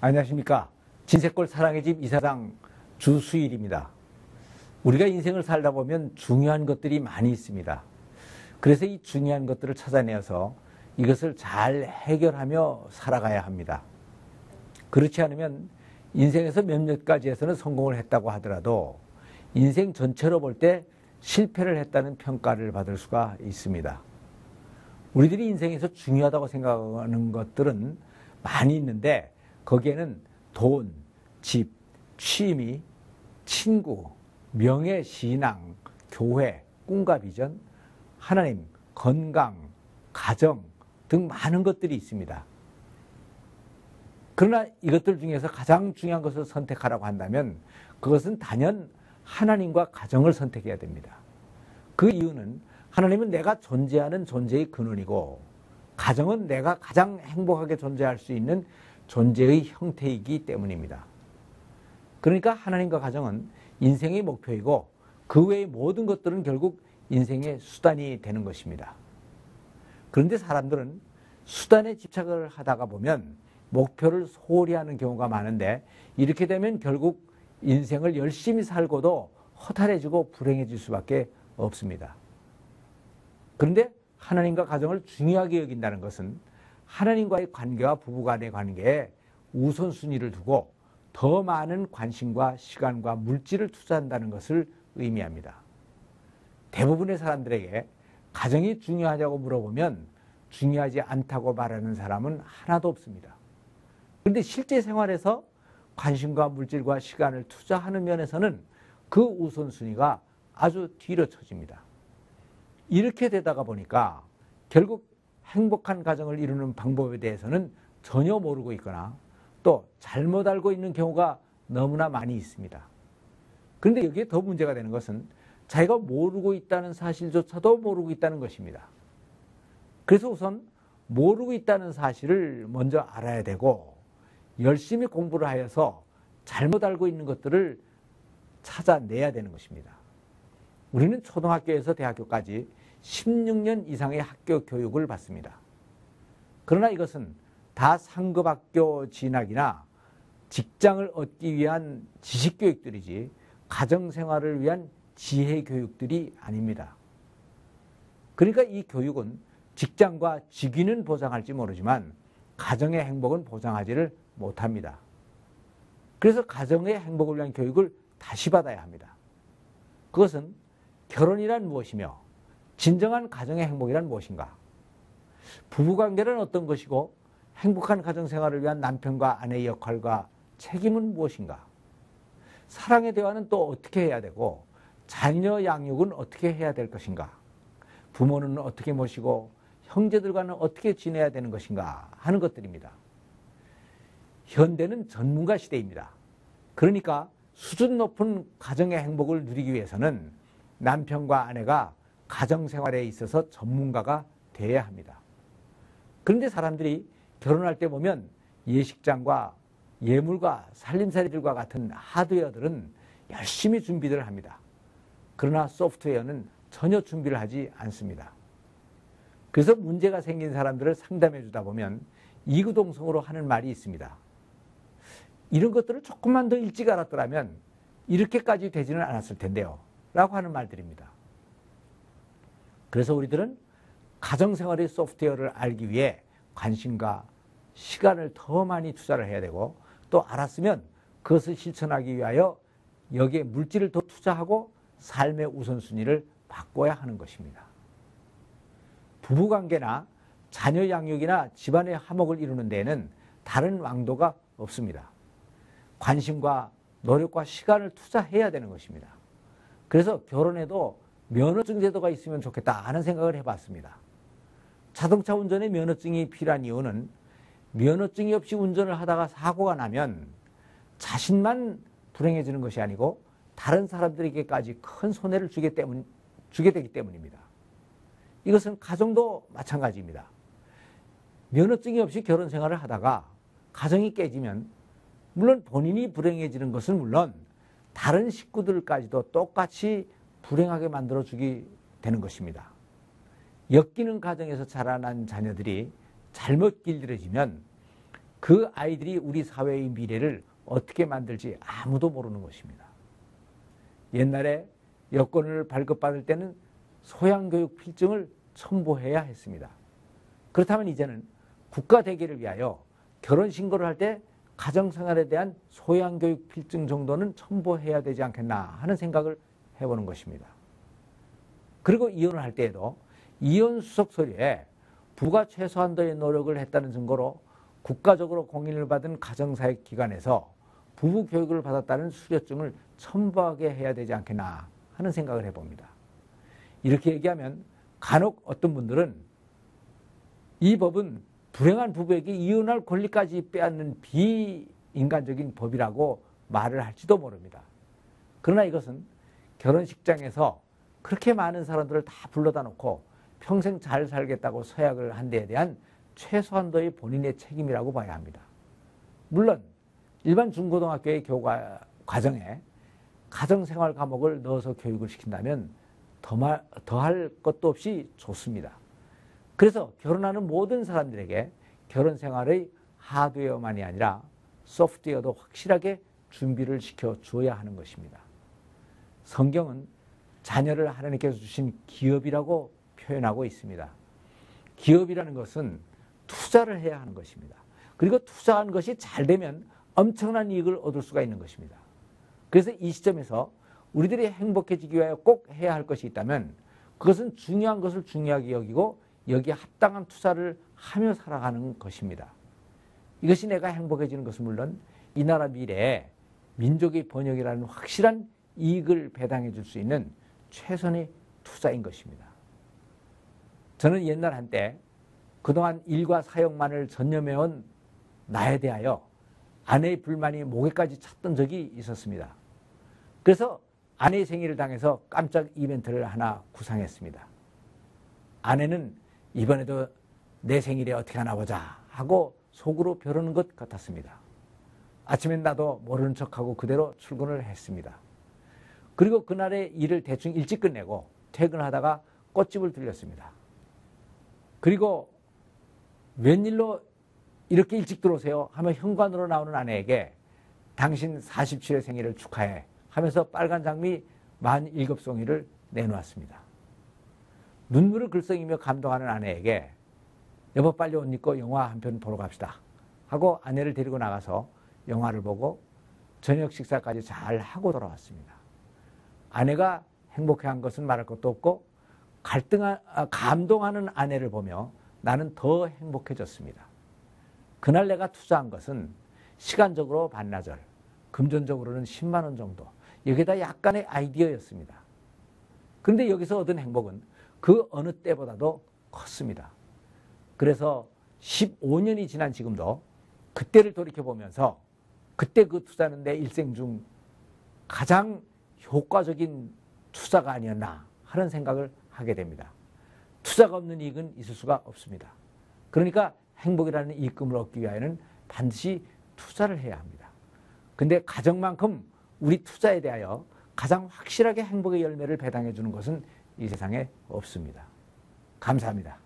안녕하십니까. 진세골 사랑의 집 이사장 주수일입니다. 우리가 인생을 살다 보면 중요한 것들이 많이 있습니다. 그래서 이 중요한 것들을 찾아내서 이것을 잘 해결하며 살아가야 합니다. 그렇지 않으면 인생에서 몇몇 가지에서는 성공을 했다고 하더라도 인생 전체로 볼 때 실패를 했다는 평가를 받을 수가 있습니다. 우리들이 인생에서 중요하다고 생각하는 것들은 많이 있는데 거기에는 돈, 집, 취미, 친구, 명예, 신앙, 교회, 꿈과 비전, 하나님, 건강, 가정 등 많은 것들이 있습니다. 그러나 이것들 중에서 가장 중요한 것을 선택하라고 한다면 그것은 단연 하나님과 가정을 선택해야 됩니다. 그 이유는 하나님은 내가 존재하는 존재의 근원이고 가정은 내가 가장 행복하게 존재할 수 있는 존재의 형태이기 때문입니다. 그러니까 하나님과 가정은 인생의 목표이고 그 외의 모든 것들은 결국 인생의 수단이 되는 것입니다. 그런데 사람들은 수단에 집착을 하다가 보면 목표를 소홀히 하는 경우가 많은데 이렇게 되면 결국 인생을 열심히 살고도 허탈해지고 불행해질 수밖에 없습니다. 그런데 하나님과 가정을 중요하게 여긴다는 것은 하나님과의 관계와 부부간의 관계에 우선순위를 두고 더 많은 관심과 시간과 물질을 투자한다는 것을 의미합니다. 대부분의 사람들에게 가정이 중요하냐고 물어보면 중요하지 않다고 말하는 사람은 하나도 없습니다. 그런데 실제 생활에서 관심과 물질과 시간을 투자하는 면에서는 그 우선순위가 아주 뒤로 처집니다. 이렇게 되다가 보니까 결국 행복한 가정을 이루는 방법에 대해서는 전혀 모르고 있거나 또 잘못 알고 있는 경우가 너무나 많이 있습니다. 그런데 여기에 더 문제가 되는 것은 자기가 모르고 있다는 사실조차도 모르고 있다는 것입니다. 그래서 우선 모르고 있다는 사실을 먼저 알아야 되고 열심히 공부를 하여서 잘못 알고 있는 것들을 찾아내야 되는 것입니다. 우리는 초등학교에서 대학교까지 16년 이상의 학교 교육을 받습니다. 그러나 이것은 다 상급학교 진학이나 직장을 얻기 위한 지식교육들이지 가정생활을 위한 지혜교육들이 아닙니다. 그러니까 이 교육은 직장과 직위는 보장할지 모르지만 가정의 행복은 보장하지를 못합니다. 그래서 가정의 행복을 위한 교육을 다시 받아야 합니다. 그것은 결혼이란 무엇이며 진정한 가정의 행복이란 무엇인가? 부부관계는 어떤 것이고 행복한 가정생활을 위한 남편과 아내의 역할과 책임은 무엇인가? 사랑의 대화는 또 어떻게 해야 되고 자녀 양육은 어떻게 해야 될 것인가? 부모는 어떻게 모시고 형제들과는 어떻게 지내야 되는 것인가 하는 것들입니다. 현대는 전문가 시대입니다. 그러니까 수준 높은 가정의 행복을 누리기 위해서는 남편과 아내가 가정생활에 있어서 전문가가 되어야 합니다. 그런데 사람들이 결혼할 때 보면 예식장과 예물과 살림살이들과 같은 하드웨어들은 열심히 준비를 합니다. 그러나 소프트웨어는 전혀 준비를 하지 않습니다. 그래서 문제가 생긴 사람들을 상담해 주다 보면 이구동성으로 하는 말이 있습니다. 이런 것들을 조금만 더 일찍 알았더라면 이렇게까지 되지는 않았을 텐데요. 라고 하는 말들입니다. 그래서 우리들은 가정생활의 소프트웨어를 알기 위해 관심과 시간을 더 많이 투자를 해야 되고 또 알았으면 그것을 실천하기 위하여 여기에 물질을 더 투자하고 삶의 우선순위를 바꿔야 하는 것입니다. 부부관계나 자녀 양육이나 집안의 화목을 이루는 데에는 다른 왕도가 없습니다. 관심과 노력과 시간을 투자해야 되는 것입니다. 그래서 결혼해도 면허증 제도가 있으면 좋겠다 하는 생각을 해봤습니다. 자동차 운전에 면허증이 필요한 이유는 면허증이 없이 운전을 하다가 사고가 나면 자신만 불행해지는 것이 아니고 다른 사람들에게까지 큰 손해를 주게 되기 때문입니다. 이것은 가정도 마찬가지입니다. 면허증이 없이 결혼 생활을 하다가 가정이 깨지면 물론 본인이 불행해지는 것은 물론 다른 식구들까지도 똑같이 불행하게 만들어주게 되는 것입니다. 엮이는 가정에서 자라난 자녀들이 잘못 길들여지면 그 아이들이 우리 사회의 미래를 어떻게 만들지 아무도 모르는 것입니다. 옛날에 여권을 발급받을 때는 소양교육 필증을 첨부해야 했습니다. 그렇다면 이제는 국가대계를 위하여 결혼신고를 할 때 가정생활에 대한 소양교육 필증 정도는 첨부해야 되지 않겠나 하는 생각을 해보는 것입니다. 그리고 이혼을 할 때에도 이혼 수석 서류에 부가 최소한도의 노력을 했다는 증거로 국가적으로 공인을 받은 가정사역기관에서 부부 교육을 받았다는 수료증을 첨부하게 해야 되지 않겠나 하는 생각을 해봅니다. 이렇게 얘기하면 간혹 어떤 분들은 이 법은 불행한 부부에게 이혼할 권리까지 빼앗는 비인간적인 법이라고 말을 할지도 모릅니다. 그러나 이것은 결혼식장에서 그렇게 많은 사람들을 다 불러다 놓고 평생 잘 살겠다고 서약을 한 데에 대한 최소한도의 본인의 책임이라고 봐야 합니다. 물론 일반 중고등학교의 과정에 가정생활 과목을 넣어서 교육을 시킨다면 더할 것도 없이 좋습니다. 그래서 결혼하는 모든 사람들에게 결혼생활의 하드웨어만이 아니라 소프트웨어도 확실하게 준비를 시켜줘야 하는 것입니다. 성경은 자녀를 하나님께서 주신 기업이라고 표현하고 있습니다. 기업이라는 것은 투자를 해야 하는 것입니다. 그리고 투자한 것이 잘 되면 엄청난 이익을 얻을 수가 있는 것입니다. 그래서 이 시점에서 우리들이 행복해지기 위하여 꼭 해야 할 것이 있다면 그것은 중요한 것을 중요하게 여기고 여기에 합당한 투자를 하며 살아가는 것입니다. 이것이 내가 행복해지는 것은 물론 이 나라 미래에 민족의 번영이라는 확실한 이익을 배당해 줄 수 있는 최선의 투자인 것입니다. 저는 옛날 한때 그동안 일과 사역만을 전념해온 나에 대하여 아내의 불만이 목에까지 찼던 적이 있었습니다. 그래서 아내의 생일을 당해서 깜짝 이벤트를 하나 구상했습니다. 아내는 이번에도 내 생일에 어떻게 하나 보자 하고 속으로 벼르는 것 같았습니다. 아침엔 나도 모르는 척하고 그대로 출근을 했습니다. 그리고 그날의 일을 대충 일찍 끝내고 퇴근하다가 꽃집을 들렸습니다. 그리고 웬일로 이렇게 일찍 들어오세요 하며 현관으로 나오는 아내에게 당신 47회 생일을 축하해 하면서 빨간 장미 47송이를 내놓았습니다. 눈물을 글썽이며 감동하는 아내에게 여보 빨리 옷 입고 영화 한 편 보러 갑시다 하고 아내를 데리고 나가서 영화를 보고 저녁 식사까지 잘 하고 돌아왔습니다. 아내가 행복해한 것은 말할 것도 없고 감동하는 아내를 보며 나는 더 행복해졌습니다. 그날 내가 투자한 것은 시간적으로 반나절, 금전적으로는 10만 원 정도, 여기에다 약간의 아이디어였습니다. 그런데 여기서 얻은 행복은 그 어느 때보다도 컸습니다. 그래서 15년이 지난 지금도 그때를 돌이켜보면서 그때 그 투자는 내 일생 중 가장 효과적인 투자가 아니었나 하는 생각을 하게 됩니다. 투자가 없는 이익은 있을 수가 없습니다. 그러니까 행복이라는 이익금을 얻기 위하여는 반드시 투자를 해야 합니다. 근데 가정만큼 우리 투자에 대하여 가장 확실하게 행복의 열매를 배당해 주는 것은 이 세상에 없습니다. 감사합니다.